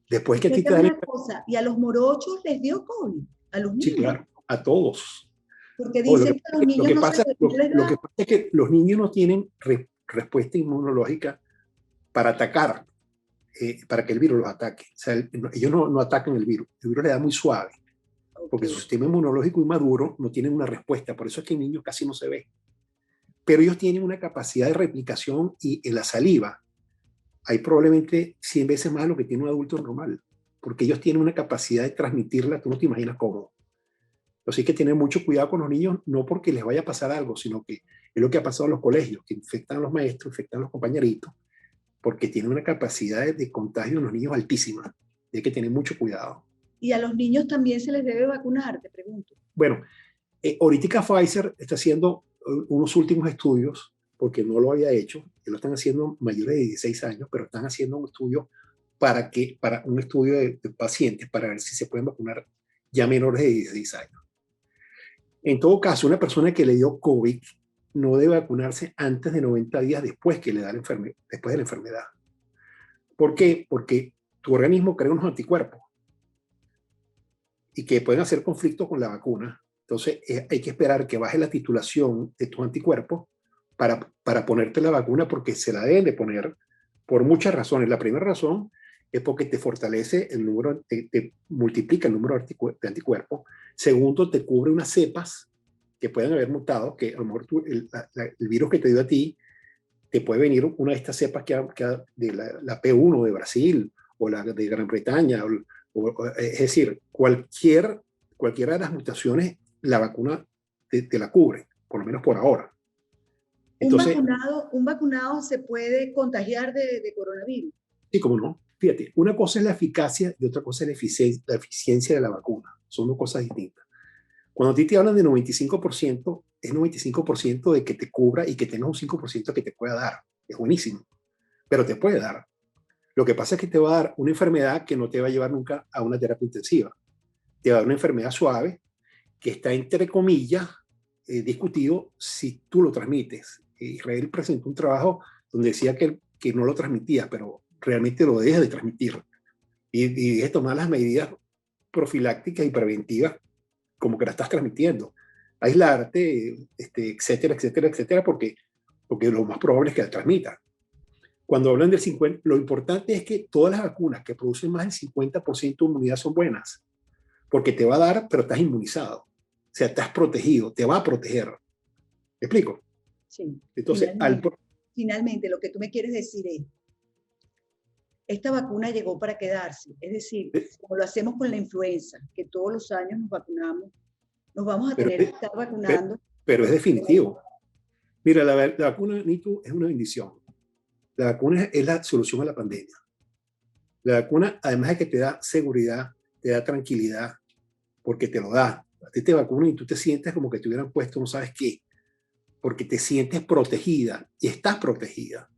Después que a ti te dan... ¿Y a los morochos les dio COVID? ¿A los niños? Sí, claro, a todos. Porque dicen que a los niños lo que pasa es que los niños no tienen respuesta inmunológica para atacar, para que el virus los ataque. O sea, ellos no atacan el virus le da muy suave, porque su sistema inmunológico inmaduro no tiene una respuesta, por eso es que en niños casi no se ve. Pero ellos tienen una capacidad de replicación y en la saliva hay probablemente 100 veces más de lo que tiene un adulto normal, porque ellos tienen una capacidad de transmitirla, tú no te imaginas cómo. Entonces hay que tener mucho cuidado con los niños, no porque les vaya a pasar algo, sino que es lo que ha pasado en los colegios, que infectan a los maestros, infectan a los compañeritos, porque tienen una capacidad de contagio en los niños altísima. Hay que tener mucho cuidado. ¿Y a los niños también se les debe vacunar? Te pregunto. Bueno, ahorita Pfizer está haciendo unos últimos estudios, porque no lo había hecho, que lo están haciendo mayores de 16 años, pero están haciendo un estudio para un estudio de pacientes, para ver si se pueden vacunar ya menores de 16 años. En todo caso, una persona que le dio COVID no debe vacunarse antes de 90 días después que le da después de la enfermedad. ¿Por qué? Porque tu organismo crea unos anticuerpos y que pueden hacer conflicto con la vacuna. Entonces, hay que esperar que baje la titulación de tus anticuerpos para ponerte la vacuna, porque se la deben de poner por muchas razones. La primera razón es porque te fortalece el número, te multiplica el número de anticuerpos. Segundo, te cubre unas cepas que pueden haber mutado, que a lo mejor el virus que te dio a ti, te puede venir una de estas cepas de la P1 de Brasil o la de Gran Bretaña, es decir, cualquiera de las mutaciones, la vacuna te la cubre, por lo menos por ahora. Entonces, un vacunado se puede contagiar de coronavirus. sí, como no. Fíjate, una cosa es la eficacia y otra cosa es la eficiencia de la vacuna. Son dos cosas distintas. Cuando a ti te hablan de 95%, es 95% de que te cubra y que tengas un 5% que te pueda dar. Es buenísimo, pero te puede dar. Lo que pasa es que te va a dar una enfermedad que no te va a llevar nunca a una terapia intensiva. Te va a dar una enfermedad suave que está, entre comillas, discutido si tú lo transmites. Israel presentó un trabajo donde decía que no lo transmitía, pero realmente lo deja de transmitir. Y deja de tomar las medidas profilácticas y preventivas como que la estás transmitiendo. Aislarte, etcétera, etcétera, etcétera, porque lo más probable es que la transmita. Cuando hablan del 50%, lo importante es que todas las vacunas que producen más del 50% de inmunidad son buenas, porque te va a dar, pero estás inmunizado. O sea, estás protegido, te va a proteger. ¿Me explico? Sí. Entonces, finalmente, lo que tú me quieres decir es, esta vacuna llegó para quedarse. Es decir, como lo hacemos con la influenza, que todos los años nos vacunamos, nos vamos a tener que estar vacunando. Pero es definitivo. Mira, la vacuna, Nitu, es una bendición. La vacuna es la solución a la pandemia. La vacuna, además de que te da seguridad, te da tranquilidad, porque te lo da. A ti te vacunan y tú te sientes como que te hubieran puesto no sabes qué, porque te sientes protegida y estás protegida.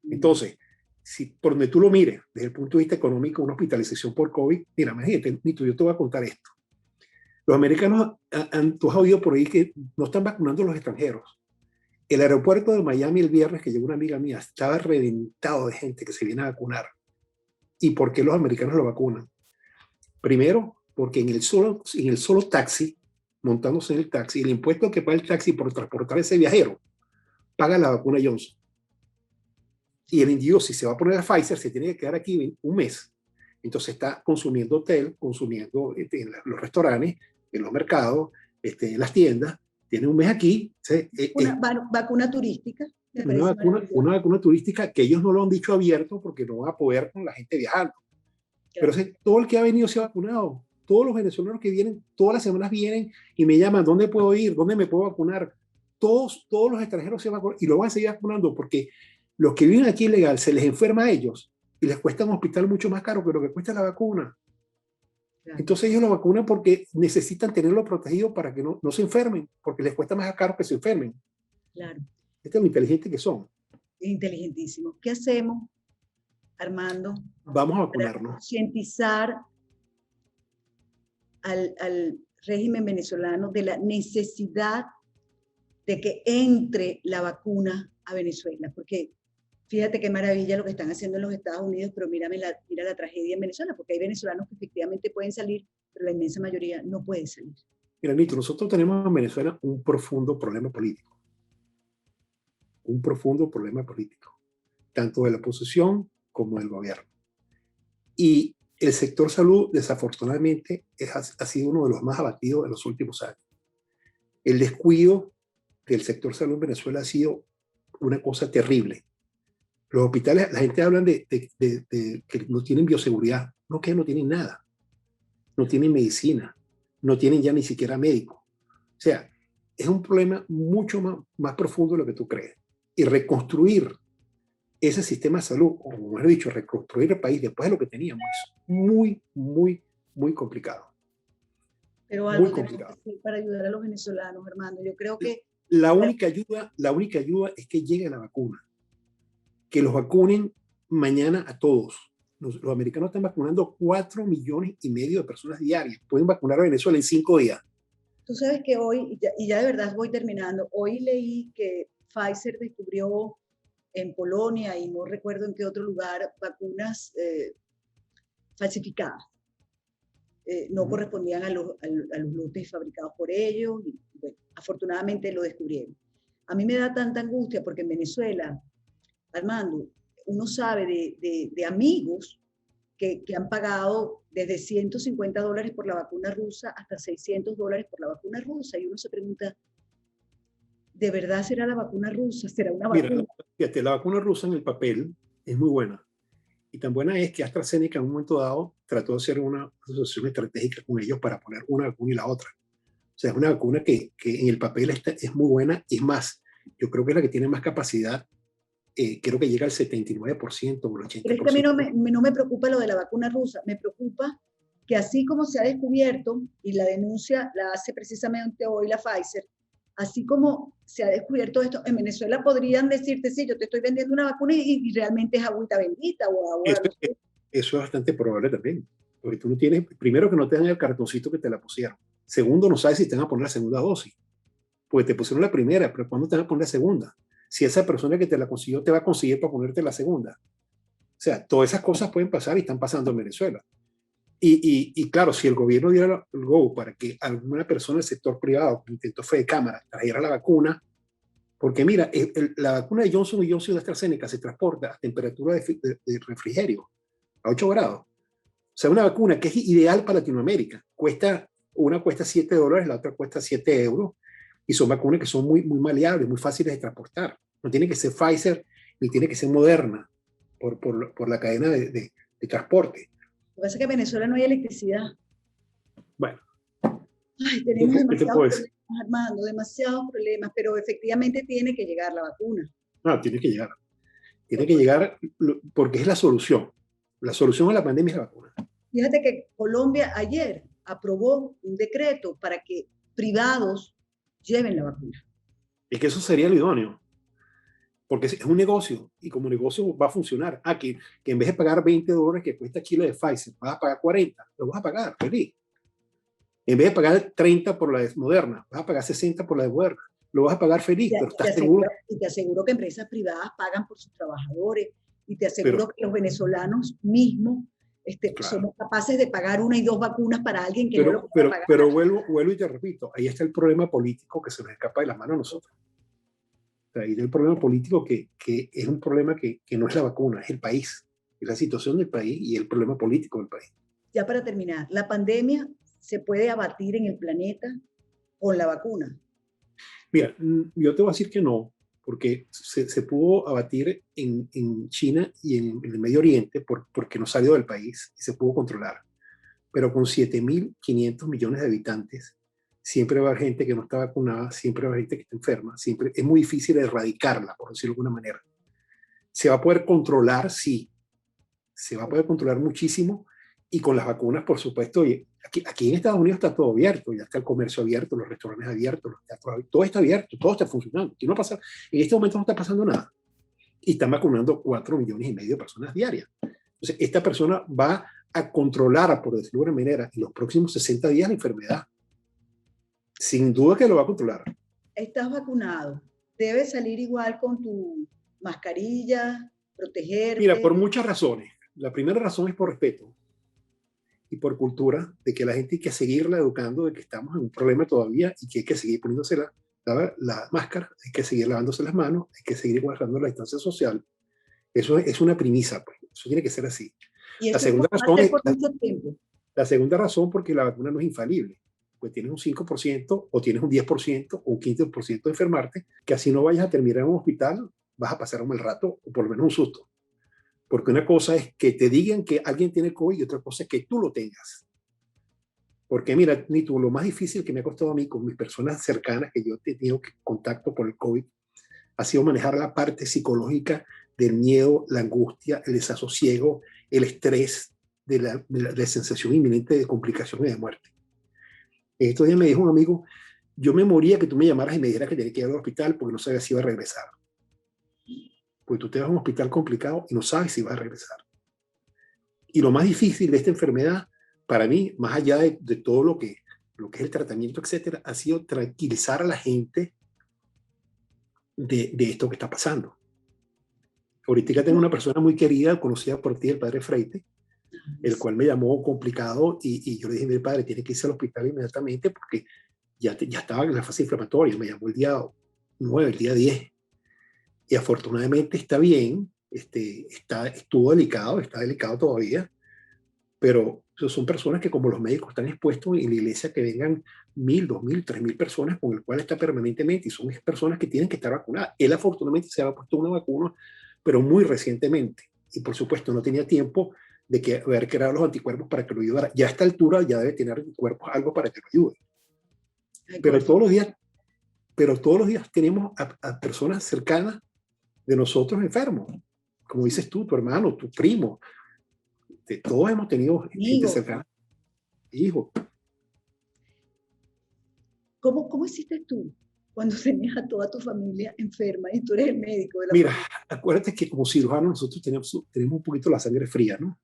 Entonces, si por donde tú lo mires, desde el punto de vista económico, una hospitalización por COVID, mira, imagínate, Nito, yo te voy a contar esto. Los americanos, tú has oído por ahí que no están vacunando a los extranjeros. El aeropuerto de Miami el viernes, que llegó una amiga mía, estaba reventado de gente que se viene a vacunar. ¿Y por qué los americanos lo vacunan? Primero, porque en el solo taxi, montándose en el taxi, el impuesto que paga el taxi por transportar a ese viajero, paga la vacuna Johnson. Y el individuo, si se va a poner a Pfizer, se tiene que quedar aquí un mes. Entonces está consumiendo hotel, consumiendo en los restaurantes, en los mercados, en las tiendas. Tiene un mes aquí. Vacuna turística. Una vacuna turística que ellos no lo han dicho abierto porque no van a poder con la gente viajando. Claro. Pero todo el que ha venido se ha vacunado. Todos los venezolanos que vienen, todas las semanas vienen y me llaman, ¿dónde puedo ir? ¿Dónde me puedo vacunar? Todos los extranjeros se vacunan y lo van a seguir vacunando porque los que viven aquí ilegal se les enferma a ellos y les cuesta un hospital mucho más caro que lo que cuesta la vacuna. Claro. Entonces ellos lo vacunan porque necesitan tenerlo protegido para que no se enfermen, porque les cuesta más caro que se enfermen. Claro. Este es lo inteligente que son. Inteligentísimo. ¿Qué hacemos, Armando? Vamos a vacunarnos. Para concientizar al régimen venezolano de la necesidad de que entre la vacuna a Venezuela, porque fíjate qué maravilla lo que están haciendo en los Estados Unidos, pero mira la tragedia en Venezuela, porque hay venezolanos que efectivamente pueden salir, pero la inmensa mayoría no puede salir. Mira, Nito, nosotros tenemos en Venezuela un profundo problema político. Un profundo problema político, tanto de la oposición como del gobierno. Y el sector salud, desafortunadamente, ha sido uno de los más abatidos en los últimos años. El descuido del sector salud en Venezuela ha sido una cosa terrible. Los hospitales, la gente habla de que no tienen bioseguridad. No, que no tienen nada. No tienen medicina. No tienen ya ni siquiera médico. O sea, es un problema mucho más profundo de lo que tú crees. Y reconstruir ese sistema de salud, o como mejor dicho, reconstruir el país después de lo que teníamos, es muy, muy, muy complicado. Pero algo tenemos que hacer para ayudar a los venezolanos, Armando. Yo creo que la única ayuda es que llegue la vacuna. Que los vacunen mañana a todos. Los americanos están vacunando 4,5 millones de personas diarias. Pueden vacunar a Venezuela en 5 días. Tú sabes que hoy, y ya de verdad voy terminando, hoy leí que Pfizer descubrió en Polonia y no recuerdo en qué otro lugar vacunas falsificadas. No correspondían a los lotes fabricados por ellos y bueno, afortunadamente lo descubrieron. A mí me da tanta angustia porque en Venezuela, Armando, uno sabe de amigos que han pagado desde $150 por la vacuna rusa hasta $600 por la vacuna rusa y uno se pregunta, ¿de verdad será la vacuna rusa? ¿Será una vacuna? Mira, fíjate, la vacuna rusa en el papel es muy buena. Y tan buena es que AstraZeneca en un momento dado trató de hacer una asociación estratégica con ellos para poner una vacuna y la otra. O sea, es una vacuna que en el papel es muy buena y es más, yo creo que es la que tiene más capacidad, creo que llega al 79% o el Pero es que a mí 80%. no me preocupa lo de la vacuna rusa, me preocupa que así como se ha descubierto, y la denuncia la hace precisamente hoy la Pfizer, así como se ha descubierto esto, en Venezuela podrían decirte, sí, yo te estoy vendiendo una vacuna y realmente es agüita bendita o agua, Eso, no sé. eso es bastante probable también, porque tú no tienes, primero que no te dan el cartoncito que te la pusieron, segundo no sabes si te van a poner la segunda dosis, porque te pusieron la primera, pero ¿cuándo te van a poner la segunda? Si esa persona que te la consiguió te va a conseguir para ponerte la segunda. O sea, todas esas cosas pueden pasar y están pasando en Venezuela. Y claro, si el gobierno diera el go para que alguna persona del sector privado, que intentó fe de cámara, trajera la vacuna, porque mira, la vacuna de Johnson de AstraZeneca se transporta a temperatura de refrigerio, a 8 grados. O sea, una vacuna que es ideal para Latinoamérica. Una cuesta $7, la otra cuesta 7 euros, y son vacunas que son muy maleables, muy fáciles de transportar. No tiene que ser Pfizer ni tiene que ser Moderna por la cadena de transporte. Lo que pasa es que en Venezuela no hay electricidad. Bueno, Ay, tenemos ¿qué te demasiados puedo decir? problemas, Armando, demasiados problemas, pero efectivamente tiene que llegar la vacuna. No, tiene que llegar. Tiene que Porque llegar porque es la solución. La solución a la pandemia es la vacuna. fíjate que Colombia ayer aprobó un decreto para que privados lleven la vacuna. Es que eso sería lo idóneo, porque es un negocio y como negocio va a funcionar. Que en vez de pagar $20 que cuesta kilo de Pfizer, vas a pagar 40, lo vas a pagar, feliz. En vez de pagar 30 por la de Moderna, vas a pagar 60 por la de Moderna. Lo vas a pagar feliz, pero estás seguro. Y te aseguro que empresas privadas pagan por sus trabajadores y te Pero, aseguro que los venezolanos mismos claro, somos capaces de pagar una y dos vacunas para alguien que no lo pueda pagar. pero vuelvo y te repito, ahí está el problema político que se nos escapa de las manos a nosotros. O sea, ahí está el problema político que es un problema que no es la vacuna, es el país, es la situación del país y el problema político del país. Ya para terminar, la pandemia se puede abatir en el planeta con la vacuna. Mira, yo te voy a decir que no, porque se pudo abatir en China y en el Medio Oriente porque no salió del país y se pudo controlar. Pero con 7.500 millones de habitantes, siempre va a haber gente que no está vacunada, siempre va a haber gente que está enferma, siempre es muy difícil erradicarla, por decirlo de alguna manera. ¿Se va a poder controlar? Sí, se va a poder controlar muchísimo y con las vacunas, por supuesto. Aquí en Estados Unidos está todo abierto, ya está el comercio abierto, los restaurantes abiertos, los teatros abiertos, todo está abierto, todo está funcionando. Y no pasa, en este momento no está pasando nada. Y están vacunando 4,5 millones de personas diarias. Entonces, esta persona va a controlar, por decirlo de alguna manera, en los próximos 60 días la enfermedad. Sin duda que lo va a controlar. Estás vacunado, debes salir igual con tu mascarilla, Mira, por protegerte. muchas razones. La primera razón es por respeto y por cultura, de que la gente hay que seguirla educando, de que estamos en un problema todavía y que hay que seguir poniéndose la máscara, hay que seguir lavándose las manos, hay que seguir guardando la distancia social. Eso es una premisa, pues. Eso tiene que ser así. Y La eso es segunda como va a razón ser es, por mucho tiempo. la segunda razón porque la vacuna no es infalible. Pues tienes un 5% o tienes un 10% o un 15% de enfermarte, que así no vayas a terminar en un hospital, vas a pasar un mal rato o por lo menos un susto. Porque una cosa es que te digan que alguien tiene COVID y otra cosa es que tú lo tengas. Porque mira, Nito, lo más difícil que me ha costado a mí con mis personas cercanas que yo he tenido contacto por el COVID ha sido manejar la parte psicológica del miedo, la angustia, el desasosiego, el estrés de la sensación inminente de complicaciones de muerte. Estos días me dijo un amigo, yo me moría que tú me llamaras y me dijeras que tenía que ir al hospital porque no sabía si iba a regresar. Porque tú te vas a un hospital complicado y no sabes si vas a regresar. Y lo más difícil de esta enfermedad, para mí, más allá de todo lo que es el tratamiento, etcétera, ha sido tranquilizar a la gente de esto que está pasando. Ahorita tengo una persona muy querida, conocida por ti, el padre Freite, el cual me llamó complicado y yo le dije, mi padre, tiene que irse al hospital inmediatamente porque ya estaba en la fase inflamatoria. Me llamó el día 9, el día 10. Y afortunadamente está bien, estuvo delicado, está delicado todavía, pero son personas que como los médicos están expuestos en la iglesia que vengan 1,000, 2,000, 3,000 personas con el cual está permanentemente y son personas que tienen que estar vacunadas. Él afortunadamente se ha puesto una vacuna, pero muy recientemente y por supuesto no tenía tiempo de que haber creado los anticuerpos para que lo ayudara. Ya a esta altura ya debe tener anticuerpos algo para que lo ayude. Ay, Pero por favor. todos los días tenemos a personas cercanas de nosotros enfermos. Como dices tú, tu hermano, tu primo. Todos hemos tenido gente Amigo, cercana. Hijo. ¿cómo hiciste tú cuando tenías a toda tu familia enferma y tú eres el médico de la Mira, familia? acuérdate que como cirujanos nosotros tenemos un poquito la sangre fría, ¿no?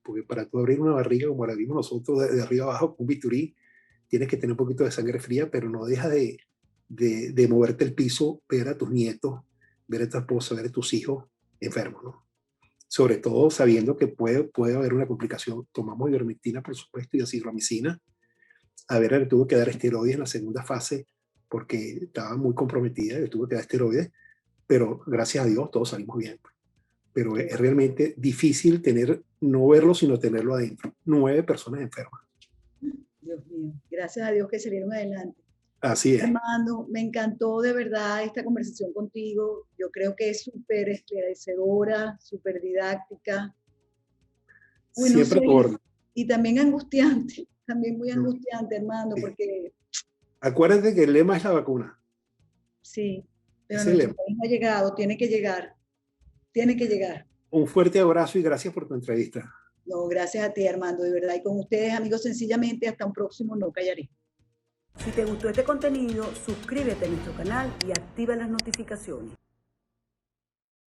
Porque para tú abrir una barriga como la abrimos nosotros de arriba abajo con un bisturí, tienes que tener un poquito de sangre fría, pero no deja de moverte el piso, ver a tus nietos, ver a tu esposa, ver a tus hijos enfermos, ¿no? Sobre todo sabiendo que puede haber una complicación. Tomamos ivermectina, por supuesto, y azithromicina. A ver, le tuve que dar esteroides en la segunda fase porque estaba muy comprometida, le tuve que dar esteroides, pero gracias a Dios todos salimos bien. Pero Qué es bueno. realmente difícil no verlo, sino tenerlo adentro. 9 personas enfermas. Dios mío, gracias a Dios que salieron adelante. Así es. Armando, me encantó de verdad esta conversación contigo. Yo creo que es súper esclarecedora, súper didáctica. Uy, no Siempre sé, a tu orden. y también angustiante, también muy No, angustiante, Armando, sí. porque Acuérdate que el lema es la vacuna. sí, pero Ese es el nuestro lema. país no ha llegado, tiene que llegar, tiene que llegar. Un fuerte abrazo y gracias por tu entrevista. No, gracias a ti, Armando, de verdad. Y con ustedes, amigos, sencillamente, hasta un próximo No Callaré. Si te gustó este contenido, suscríbete a nuestro canal y activa las notificaciones.